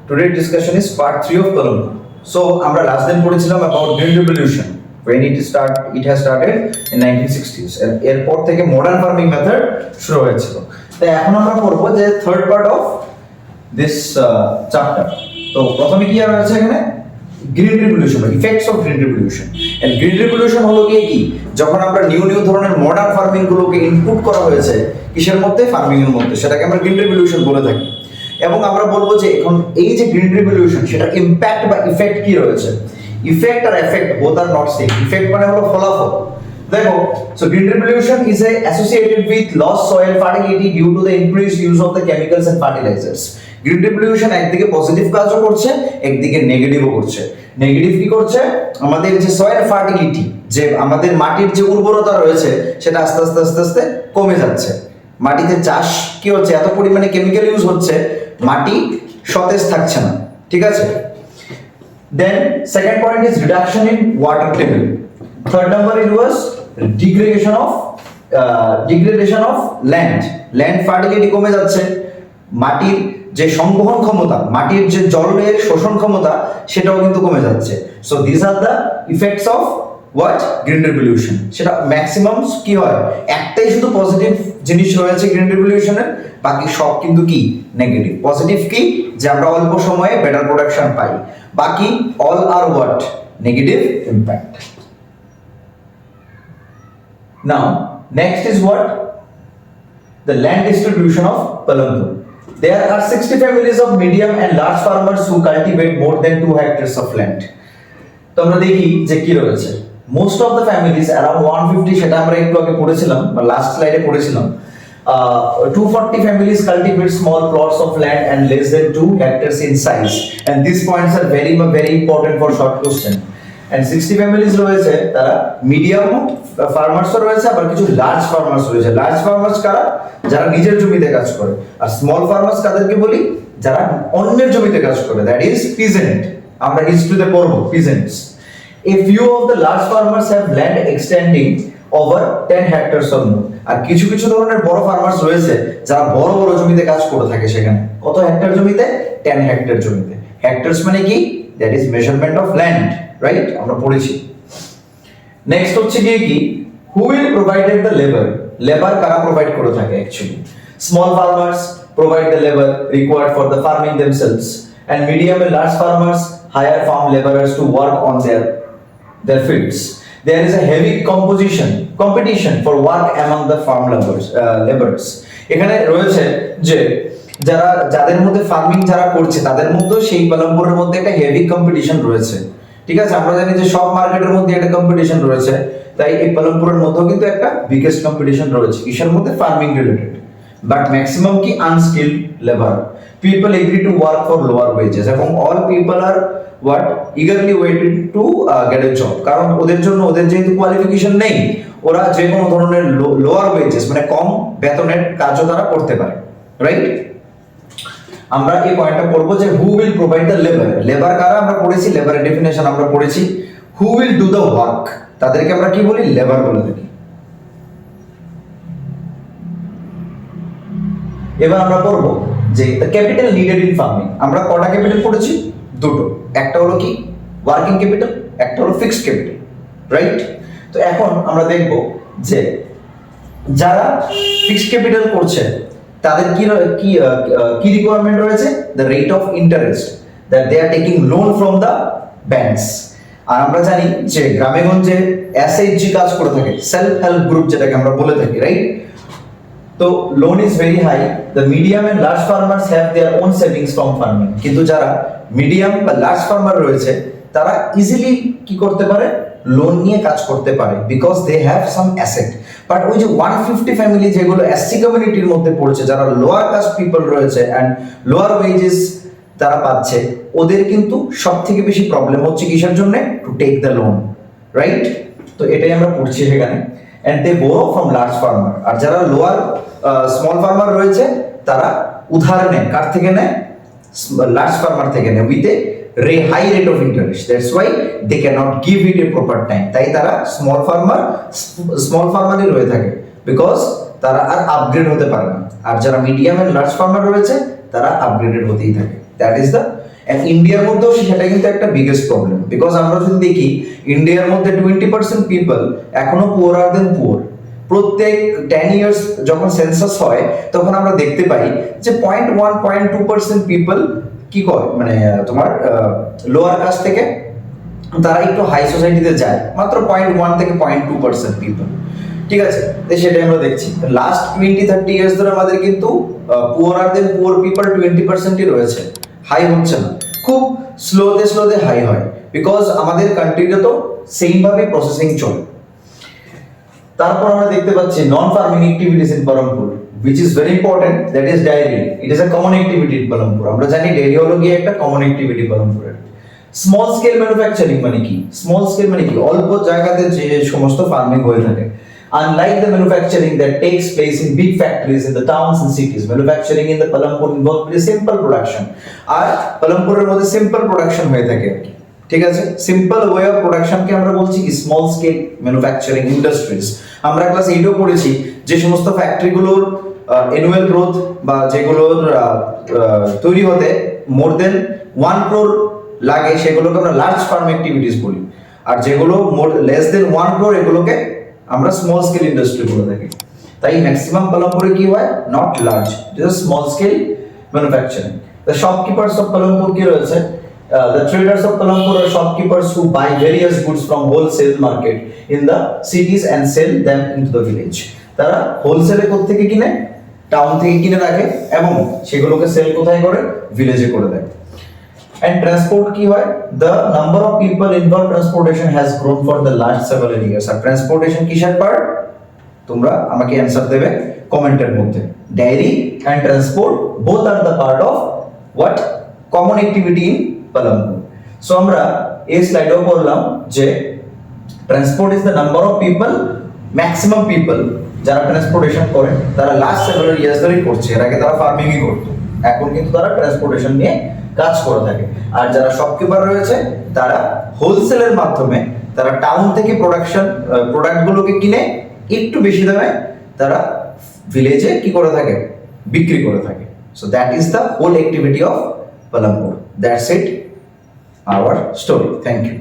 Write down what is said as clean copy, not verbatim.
Today's discussion is part 3 of Colombo. So, আমরা last দিন পড়েছিলাম about Green Revolution. When it has started in 1960s. এরপর থেকে modern farming method শুরু হয়েছিল। তাই এখন আমরা পড়ব যে third part of this chapter. তো প্রথমে কি আছে এখানে? Green revolution, effects of green revolution. And green revolution হলো কি যখন আমরা নিউ ধরনের মডার্ন ফার্মিং গুলোকে ইনপুট করা হয়েছে কিসের মধ্যে, ফার্মিং এর মধ্যে, সেটাকে আমরা গ্রিন রিভলিউশন বলে থাকি। এবং আমরা বলবো যে এখন এই যে গ্রিন রিভলিউশন সেটা ইমপ্যাক্ট বা ইফেক্ট কি রয়েছে। ইফেক্ট আর affect both are not same. Effect মানে হলো ফলাফল। দেখো, so green revolution is associated with loss soil fertility due to the increased use of the chemicals and fertilisers. Green revolution একদিকে পজিটিভ কাজও করছে, একদিকে নেগেটিভও করছে। নেগেটিভ কি করছে? আমাদের যে সয়েল ফার্টিলিটি, যে আমাদের মাটির যে উর্বরতা রয়েছে সেটা আস্তে আস্তে আস্তে আস্তে কমে যাচ্ছে। মাটিতে চাষ কি হচ্ছে, এত পরিমাণে কেমিক্যাল ইউজ হচ্ছে, মাটি সতেজ থাকছে না। ঠিক আছে। Then second point is reduction in water table. Third number it was degradation of land fertility কমে যাচ্ছে। মাটির যে সংবহন ক্ষমতা, মাটির যে জলের শোষণ ক্ষমতা, সেটাও কিন্তু কমে যাচ্ছে। So this are the effects of what, green revolution. সেটা ম্যাক্সিমাম কি হয়, একটাই শুধু পজিটিভ জিনিস রয়েছে গ্রিন রিভলিউশনের, বাকি সব কিন্তু কি নেগেটিভ। পজিটিভ কি, যে আমরা অল্প সময়ে বেটার প্রোডাকশন পাই, বাকি all are what, negative impact. Now next is what, the land distribution of Colombo. There are 60 families of medium and large farmers who cultivate more than 2 hectares of land. তো আমরা দেখি যে কি রয়েছে। Most of the families, around 150, সেটা আমরা একটু আগে পড়েছিলাম বা লাস্ট স্লাইডে পড়েছিলাম। 240 families cultivate small plots of land and less than 2 hectares in size. And these points are very important for short question. And 60 families রয়েছে, তারা মিডিয়াম ফার্মার্সও রয়েছে, আবার কিছু লার্জ ফার্মার্স রয়েছে। লার্জ ফার্মার্স কারা? যারা নিজের জমিতে কাজ করে। আর স্মল ফার্মার্স কাদেরকে বলি? যারা অন্যের জমিতে কাজ করে, দ্যাট ইজ পিজেন্ট। আমরা হিস্ট্রিতে পড়বো peasants. A few of the large farmers have land extending over 10 hectares or more. আর কিছু ধরনের বড় ফার্মার্স রয়েছে যারা বড় জমিতে কাজ করে থাকে। সেখানে কত হেক্টর জমিতে? 10 হেক্টর জমিতে। হেক্টরস মানে কি? That is measurement of land, right? আমরা পড়েছি। নেক্সট হচ্ছে কি, who will provided the labour কারা প্রোভাইড করে থাকে actually? Small farmers provide the labour required for the farming themselves, and medium and large farmers hire farm labourers to work on their fields. There is a heavy competition for work among the farm laborers. এখানে রয়েছে যে যাদের মধ্যে farming যারা করছে তাদের মধ্যে সেই কলম্বোর মধ্যে একটা হেভি কম্পিটিশন রয়েছে। ঠিক আছে, আমরা জানি যে সব মার্কেটের মধ্যে একটা কম্পিটিশন রয়েছে, তাই এই কলম্বোর মধ্যেও কিন্তু একটা বিগেস্ট কম্পিটিশন রয়েছে। কিসের মধ্যে? Farming related. বাট ম্যাক্সিমাম কি unskilled labour. People agree to work for lower wages, এবং all people are what eagerly waited to get a job, কারণ ওদের যেহেতু কোয়ালিফিকেশন নেই, ওরা যে কোনো ধরনের লোয়ার ওয়েজেস মানে কম বেতনের কাজও তারা করতে পারে, রাইট? আমরা এই পয়েন্টটা পড়বো যে who will provide the labour কারা আমরা পড়েছি, লেবারের ডেফিনেশন আমরা পড়েছি। Who will do the work, তাদেরকে আমরা কি বলি? লেবার বলে থাকি। এবার আমরা পড়বো যে the capital needed in farming. আমরা কটা ক্যাপিটাল পড়েছি? দুটো। একটা হলো কি ওয়ার্কিং ক্যাপিটাল, একটা হলো ফিক্সড ক্যাপিটাল, রাইট? তো এখন আমরা দেখব যে যারা ফিক্সড ক্যাপিটাল করছে তাদের কি রিকোয়ারমেন্ট রয়েছে? The rate of interest that they are taking loan from the banks. আর আমরা জানি যে গ্রামে গঞ্জে এসএইচজি কাজ করে থাকে, সেলফ হেল্প গ্রুপ যেটাকে আমরা বলে থাকি, রাইট? তো loan is very high. The medium and large farmers have their own savings from farming. কিন্তু যারা মিডিয়াম বা লার্জ ফার্মার রয়েছে তারা ইজিলি কি করতে পারে? লোন নিয়ে কাজ করতে পারে, because they have some asset. But ওই যে 150 ফ্যামিলি যেগুলো এসসি কমিউনিটির মধ্যে পড়ছে, যারা লোয়ার কাস্ট পিপল রয়েছে এন্ড লোয়ার ওয়েজেস তারা পাচ্ছে, ওদের কিন্তু সব থেকে বেশি প্রবলেম হচ্ছে কিসের জন্য? To take the loan, right? তো এটাই আমরা পড়ছি সেখানে। and they borrow from large farmer। আর যারা লোয়ার স্মল ফার্মার রয়েছে তারা উধার নেয়, কার থেকে নেয়? লার্জ ফার্মার থেকে নেয়, with a high rate of interest. That's why they can not give it a proper time. তাই তারা স্মল ফার্মারই রয়ে থাকে, বিকজ তারা আর আপগ্রেড হতে পারে না। আর যারা মিডিয়াম এন্ড লার্জ ফার্মার রয়েছে তারা আপগ্রেডেড হতেই থাকে। দ্যাট ইজ দ্য এন্ড ইন্ডিয়ার মধ্যেও সেটা কিন্তু একটা বিগেস্ট প্রবলেম, বিকজ আমরা যদি দেখি ইন্ডিয়ার মধ্যে 20% পিপল এখনো পুয়ারার দেন পুয়ার। প্রত্যেক 10 ইয়ার্স যখন সেন্সাস হয় তখন আমরা দেখতে পাই যে 0.1-0.2% পিপল কি করে, মানে তোমার লোয়ার কাস্ট থেকে তারা একটু হাই সোসাইটিতে যায়, মাত্র 0.1 থেকে 0.2% পিপল। ঠিক আছে, তো সেটাই আমরা দেখছি লাস্ট 20-30 ইয়ার্স ধরে আমাদের কিন্তু পুয়ারার দেন পুয়ার পিপল 20%ই রয়েছে, হাই হচ্ছে না, খুব স্লোতে হাই হয়, বিকজ আমাদের কান্ট্রিতে তো সেম ভাবে প্রসেসিং চলে। তারপর আমরা দেখতে পাচ্ছি non farming activities in Baharampur, which is very important, that is dairy. It is a common activity in Baharampur. আমরা জানি ডেইরি হলো গিয়ে একটা কমন অ্যাক্টিভিটি বহরমপুরের। স্মল স্কেল ম্যানুফ্যাকচারিং মানে কি? স্মল স্কেল মানে কি? অল্প জায়গাতে যে সমস্ত ফার্মিং হয়ে থাকে। Unlike the manufacturing that takes place in big factories in the towns and cities, manufacturing in the Palampur involves very simple production. আর পালামপুরের মধ্যে সিম্পল প্রোডাকশন হয়ে থাকে আর কি। ঠিক আছে, সিম্পল ওয়ে অফ প্রোডাকশনকে আমরা বলছি কি স্মল স্কেল ম্যানুফ্যাকচারিং ইন্ডাস্ট্রিজ। আমরা ক্লাস 8এও পড়েছি যে সমস্ত ফ্যাক্টরিগুলোর অ্যানুয়াল গ্রোথ বা যেগুলোর তৈরি হতে মোর দেন 1 crore লাগে সেগুলোকে আমরা লার্জ ফার্ম অ্যাক্টিভিটিস বলি, আর যেগুলো মোর লেস দেন 1 crore এগুলোকে আমরা স্মল স্কেল ইন্ডাস্ট্রি বলে থাকি। তাই ম্যাক্সিমাম পালামপুরে কি হয়? Not large, it is small scale manufacturing. The shopkeepers of Palampur কি রয়েছে? The traders of Palampur are shopkeepers who buy various goods from wholesale market in the cities and sell them into the village. তারা হোলসেলে কোথা থেকে কিনে? Town থেকে কিনে রাখে এবং সেগুলোকে সেল কোথায় করে? ভিলেজে করে দেয়। And transport কি হয়? The number of people involved transportation has grown for the last several years. আর ট্রান্সপোর্টেশন কিসের পার্ট? তোমরা আমাকে অ্যানসার দেবে কমেন্টের মধ্যে। Dairy and transport both are the part of what? Common activity in Palampur. So আমরা এই স্লাইডেও বললাম যে transport is the number of people, maximum people যারা ট্রান্সপোর্টেশন করে তারা লাস্ট সেভারাল ইয়ার্স ধরেই করছে। এর আগে তারা ফার্মিংই করতো, এখন কিন্তু তারা ট্রান্সপোর্টেশন নিয়ে কাজ করে থাকে। আর যারা শপকিপার রয়েছে তারা হোলসেলের মাধ্যমে তারা টাউন থেকে প্রোডাক্টগুলোকে কিনে একটু বেশি দামে তারা ভিলেজে কি করে থাকে? বিক্রি করে থাকে। So that is the whole activity of Palampur. That's it, our story. Thank you.